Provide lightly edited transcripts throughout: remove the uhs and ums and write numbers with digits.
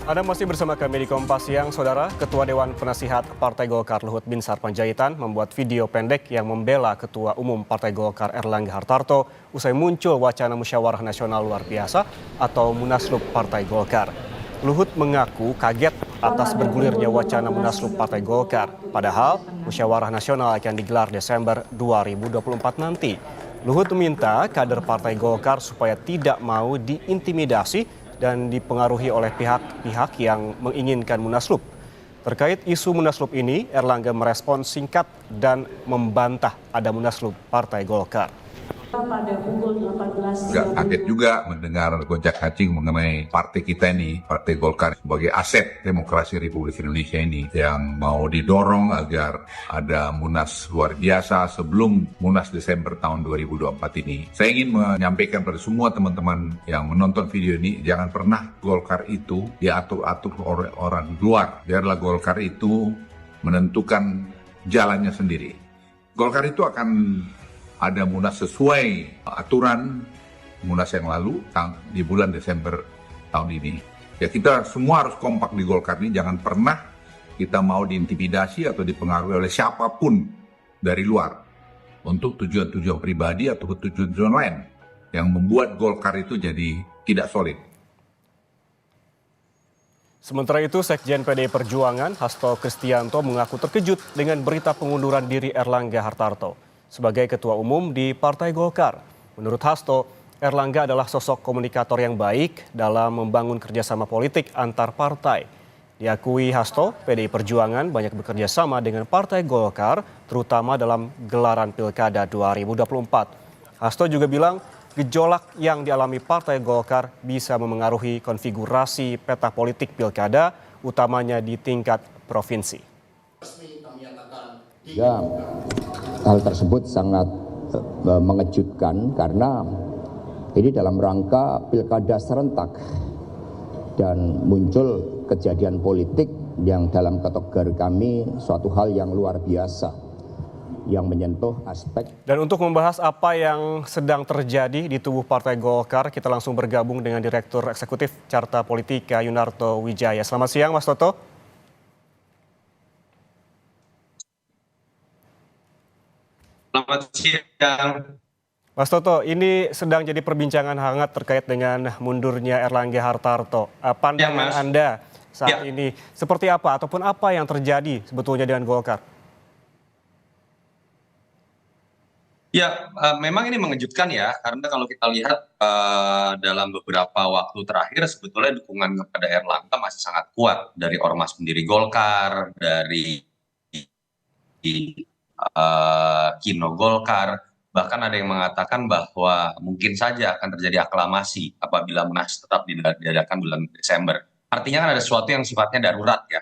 Anda masih bersama kami di Kompas Siang, Saudara. Ketua Dewan Penasihat Partai Golkar Luhut Binsar Panjaitan membuat video pendek yang membela Ketua Umum Partai Golkar Erlangga Hartarto usai muncul wacana musyawarah nasional luar biasa atau Munaslup Partai Golkar. Luhut mengaku kaget atas bergulirnya wacana Munaslup Partai Golkar. Padahal musyawarah nasional akan digelar Desember 2024 nanti. Luhut meminta kader Partai Golkar supaya tidak mau diintimidasi dan dipengaruhi oleh pihak-pihak yang menginginkan Munaslup. Terkait isu Munaslup ini, Erlangga merespon singkat dan membantah ada Munaslup Partai Golkar. Pada pukul 18. Gak kaget juga mendengar gonjak-kacing mengenai partai kita ini, Partai Golkar sebagai aset demokrasi Republik Indonesia ini yang mau didorong agar ada Munas luar biasa sebelum Munas Desember tahun 2024 ini. Saya ingin menyampaikan pada semua teman-teman yang menonton video ini, jangan pernah Golkar itu diatur-atur oleh orang luar. Biarlah Golkar itu menentukan jalannya sendiri. Golkar itu akan ada Munas sesuai aturan Munas yang lalu di bulan Desember tahun ini. Ya, kita semua harus kompak di Golkar ini, jangan pernah kita mau diintimidasi atau dipengaruhi oleh siapapun dari luar untuk tujuan-tujuan pribadi atau tujuan-tujuan lain yang membuat Golkar itu jadi tidak solid. Sementara itu, Sekjen PDI Perjuangan Hasto Kristianto mengaku terkejut dengan berita pengunduran diri Erlangga Hartarto sebagai Ketua Umum di Partai Golkar. Menurut Hasto, Erlangga adalah sosok komunikator yang baik dalam membangun kerjasama politik antar partai. Diakui Hasto, PDI Perjuangan banyak bekerja sama dengan Partai Golkar, terutama dalam gelaran Pilkada 2024. Hasto juga bilang gejolak yang dialami Partai Golkar bisa memengaruhi konfigurasi peta politik Pilkada, utamanya di tingkat provinsi. Ya, hal tersebut sangat mengejutkan karena ini dalam rangka pilkada serentak dan muncul kejadian politik yang dalam kategori kami suatu hal yang luar biasa yang menyentuh aspek. Dan untuk membahas apa yang sedang terjadi di tubuh Partai Golkar, kita langsung bergabung dengan Direktur Eksekutif Carta Politika Yunarto Wijaya. Selamat siang, Mas Toto. Selamat siang. Mas Toto, ini sedang jadi perbincangan hangat terkait dengan mundurnya Erlangga Hartarto. Pandangan Anda saat ini seperti apa ataupun apa yang terjadi sebetulnya dengan Golkar? Ya, memang ini mengejutkan ya, karena kalau kita lihat dalam beberapa waktu terakhir sebetulnya dukungan kepada Erlangga masih sangat kuat dari ormas pendiri Golkar, dari Kino Golkar, bahkan ada yang mengatakan bahwa mungkin saja akan terjadi aklamasi apabila Munas tetap diadakan bulan Desember. Artinya kan ada sesuatu yang sifatnya darurat ya,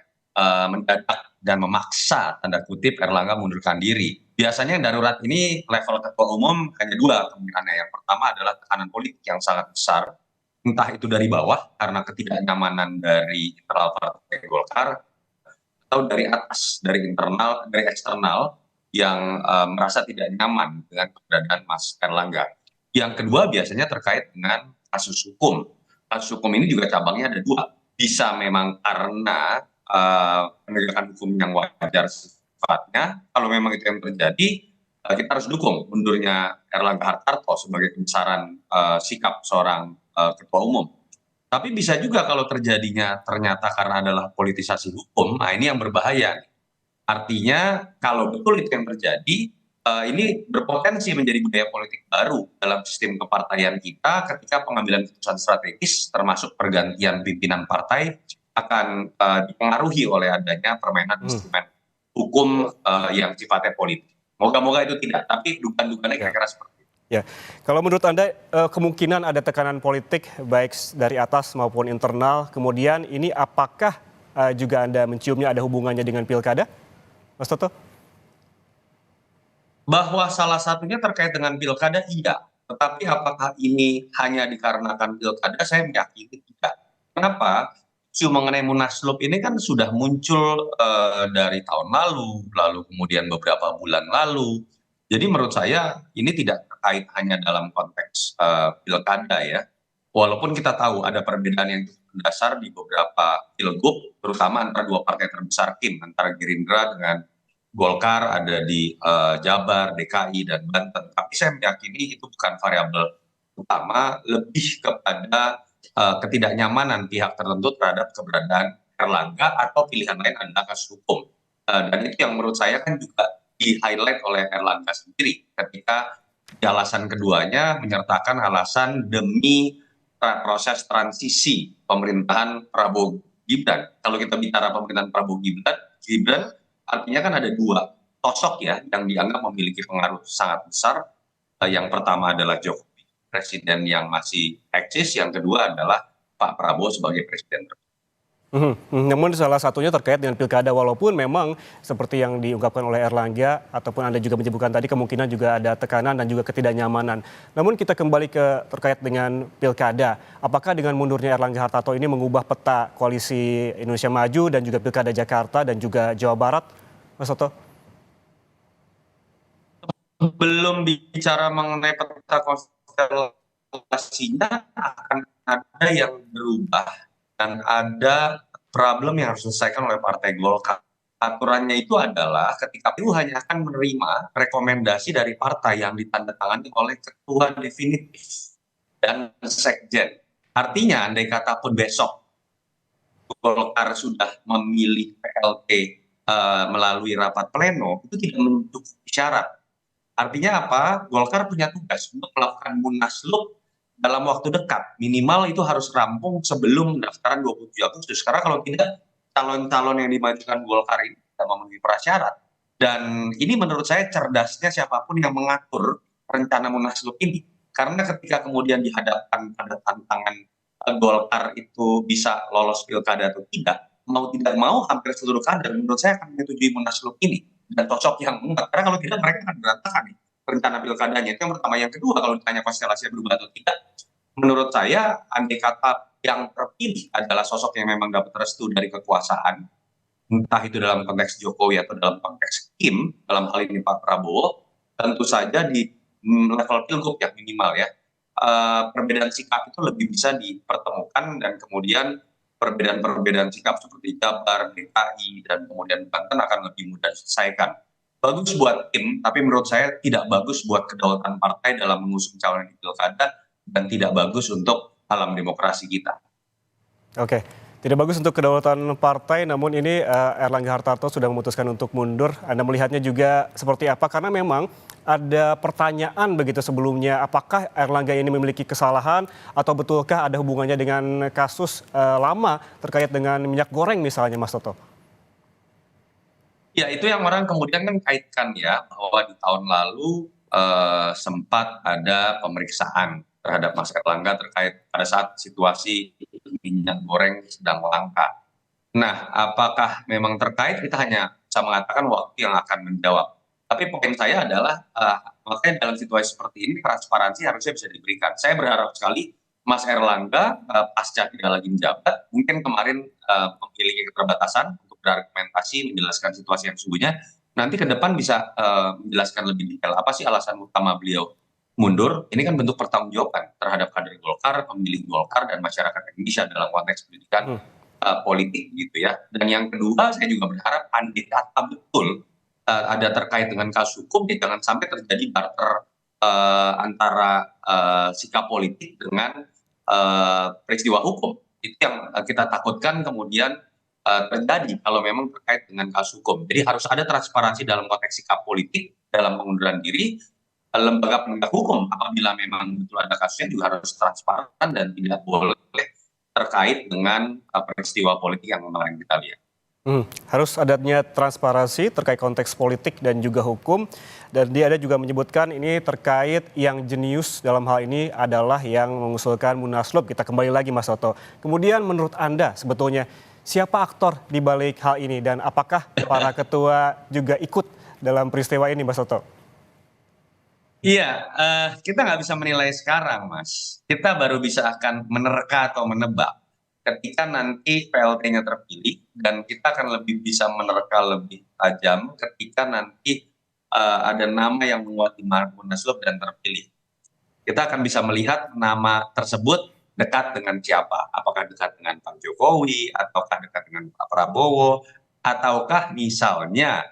mendadak dan memaksa tanda kutip Erlangga mundurkan diri. Biasanya yang darurat ini level ketua umum hanya dua kemungkinannya. Yang pertama adalah tekanan politik yang sangat besar, entah itu dari bawah karena ketidaknyamanan dari internal Partai Golkar, atau dari atas, dari internal, dari eksternal yang merasa tidak nyaman dengan keberadaan Mas Erlangga. Yang kedua biasanya terkait dengan kasus hukum. Kasus hukum ini juga cabangnya ada dua. Bisa memang karena penegakan hukum yang wajar sifatnya. Kalau memang itu yang terjadi, kita harus dukung mundurnya Erlangga Hartarto sebagai kebesaran sikap seorang ketua umum. Tapi bisa juga kalau terjadinya ternyata karena adalah politisasi hukum, nah ini yang berbahaya. Artinya kalau betul itu yang terjadi, ini berpotensi menjadi budaya politik baru dalam sistem kepartaian kita ketika pengambilan keputusan strategis termasuk pergantian pimpinan partai akan dipengaruhi oleh adanya permainan instrumen hukum yang sifatnya politik. Moga-moga itu tidak, tapi dugaan-dugaannya kira-kira seperti itu. Ya, kalau menurut Anda kemungkinan ada tekanan politik baik dari atas maupun internal, kemudian ini apakah juga Anda menciumnya ada hubungannya dengan pilkada? Mas Toto? Bahwa salah satunya terkait dengan pilkada, iya. Tetapi apakah ini hanya dikarenakan pilkada, saya meyakini tidak. Kenapa? Isu mengenai Munaslup ini kan sudah muncul dari tahun lalu kemudian beberapa bulan lalu. Jadi menurut saya ini tidak terkait hanya dalam konteks pilkada ya. Walaupun kita tahu ada perbedaan yang mendasar di beberapa pilgub, terutama antara dua partai terbesar KIM, antara Gerindra dengan Golkar, ada di Jabar, DKI, dan Banten. Tapi saya meyakini itu bukan variabel utama, lebih kepada ketidaknyamanan pihak tertentu terhadap keberadaan Erlangga atau pilihan lain adalah kasus hukum. Dan itu yang menurut saya kan juga di-highlight oleh Erlangga sendiri ketika di alasan keduanya menyertakan alasan demi proses transisi pemerintahan Prabowo Gibran. Kalau kita bicara pemerintahan Prabowo Gibran artinya kan ada dua sosok ya yang dianggap memiliki pengaruh sangat besar. Yang pertama adalah Jokowi, presiden yang masih eksis. Yang kedua adalah Pak Prabowo sebagai presiden. Namun salah satunya terkait dengan pilkada, walaupun memang seperti yang diungkapkan oleh Erlangga ataupun Anda juga menyebutkan tadi, kemungkinan juga ada tekanan dan juga ketidaknyamanan. Namun kita kembali ke terkait dengan pilkada, apakah dengan mundurnya Erlangga Hartarto ini mengubah peta koalisi Indonesia Maju dan juga pilkada Jakarta dan juga Jawa Barat, Mas Soto? Belum bicara mengenai peta konstelasinya, akan ada yang berubah dan ada problem yang harus diselesaikan oleh Partai Golkar. Aturannya itu adalah ketika KPU hanya akan menerima rekomendasi dari partai yang ditandatangani oleh ketua definitif dan sekjen. Artinya andai kata pun besok Golkar sudah memilih PLT melalui rapat pleno, itu tidak mencukupi syarat. Artinya apa? Golkar punya tugas untuk melakukan munaslup dalam waktu dekat, minimal itu harus rampung sebelum pendaftaran 27 Agustus. Karena kalau tidak, calon-calon yang dimajukan Golkar ini tidak memenuhi prasyarat. Dan ini menurut saya cerdasnya siapapun yang mengatur rencana munaslup ini. Karena ketika kemudian dihadapkan pada tantangan Golkar itu bisa lolos pilkada atau tidak, mau tidak mau hampir seluruh kader menurut saya akan menyetujui munaslup ini. Dan cocok yang enggak. Karena kalau tidak mereka akan berantakan nih rencana pilkadanya. Itu yang pertama. Yang kedua, kalau ditanya konstelasi berubah atau tidak, menurut saya andai kata yang terpilih adalah sosok yang memang dapat restu dari kekuasaan, entah itu dalam konteks Jokowi atau dalam konteks Kim, dalam hal ini Pak Prabowo, tentu saja di level pilgub yang minimal ya, perbedaan sikap itu lebih bisa dipertemukan dan kemudian perbedaan-perbedaan sikap seperti Jabar, DKI, dan kemudian Banten akan lebih mudah diselesaikan. Bagus buat tim, tapi menurut saya tidak bagus buat kedaulatan partai dalam mengusung calon di pilkada dan tidak bagus untuk alam demokrasi kita. Oke, tidak bagus untuk kedaulatan partai, namun ini Erlangga Hartarto sudah memutuskan untuk mundur. Anda melihatnya juga seperti apa? Karena memang ada pertanyaan begitu sebelumnya, apakah Erlangga ini memiliki kesalahan atau betulkah ada hubungannya dengan kasus lama terkait dengan minyak goreng misalnya, Mas Toto? Ya, itu yang orang kemudian kan kaitkan ya, bahwa di tahun lalu sempat ada pemeriksaan terhadap Mas Erlangga terkait pada saat situasi minyak goreng sedang langka. Nah, apakah memang terkait? Kita hanya bisa mengatakan waktu yang akan menjawab. Tapi poin saya adalah, makanya dalam situasi seperti ini transparansi harusnya bisa diberikan. Saya berharap sekali Mas Erlangga pasca tidak lagi menjabat, mungkin kemarin memiliki keterbatasan untuk berargumentasi, menjelaskan situasi yang sesungguhnya, nanti ke depan bisa menjelaskan lebih detail apa sih alasan utama beliau mundur. Ini kan bentuk pertanggungjawaban terhadap kader Golkar, pemilih Golkar, dan masyarakat Indonesia dalam konteks pendidikan politik gitu ya. Dan yang kedua, saya juga berharap andai kata betul ada terkait dengan kasus hukum, ya jangan sampai terjadi barter antara sikap politik dengan peristiwa hukum. Itu yang kita takutkan kemudian terjadi kalau memang terkait dengan kasus hukum. Jadi harus ada transparansi dalam konteks sikap politik dalam pengunduran diri. Lembaga penegak hukum apabila memang betul ada kasusnya juga harus transparan dan tidak boleh terkait dengan peristiwa politik yang kemarin kita lihat. Harus adanya transparansi terkait konteks politik dan juga hukum. Dan dia ada juga menyebutkan ini terkait yang jenius dalam hal ini adalah yang mengusulkan munaslup. Kita kembali lagi Mas Soto. Kemudian menurut Anda sebetulnya siapa aktor di balik hal ini dan apakah para ketua juga ikut dalam peristiwa ini Mas Soto? Iya, kita nggak bisa menilai sekarang, Mas. Kita baru bisa akan menerka atau menebak ketika nanti PLT-nya terpilih, dan kita akan lebih bisa menerka lebih tajam ketika nanti ada nama yang menguat di munaslup dan terpilih. Kita akan bisa melihat nama tersebut dekat dengan siapa? Apakah dekat dengan Pak Jokowi, ataukah dekat dengan Pak Prabowo, ataukah misalnya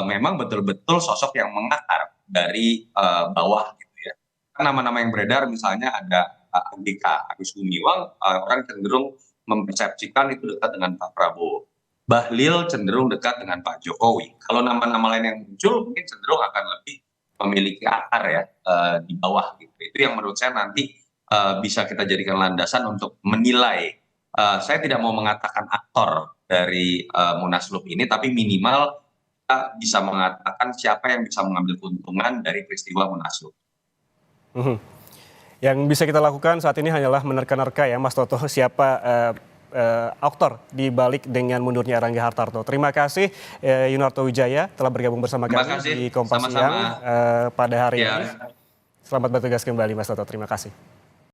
memang betul-betul sosok yang mengakar dari bawah gitu ya. Kan nama-nama yang beredar misalnya ada Andika Agus Gumiwang, orang cenderung mempersepsikan itu dekat dengan Pak Prabowo. Bahlil cenderung dekat dengan Pak Jokowi. Kalau nama-nama lain yang muncul mungkin cenderung akan lebih memiliki akar ya di bawah gitu. Itu yang menurut saya nanti bisa kita jadikan landasan untuk menilai. Saya tidak mau mengatakan aktor dari Munaslup ini, tapi minimal kita bisa mengatakan siapa yang bisa mengambil keuntungan dari peristiwa Munaslup. Yang bisa kita lakukan saat ini hanyalah menerka-nerka ya Mas Toto siapa aktor di balik dengan mundurnya Erlangga Hartarto. Terima kasih Yunarto Wijaya telah bergabung bersama Terima kami kasih. di Kompas Sama-sama. Siang pada hari Ya. ini. Selamat bertugas kembali Mas Toto, terima kasih.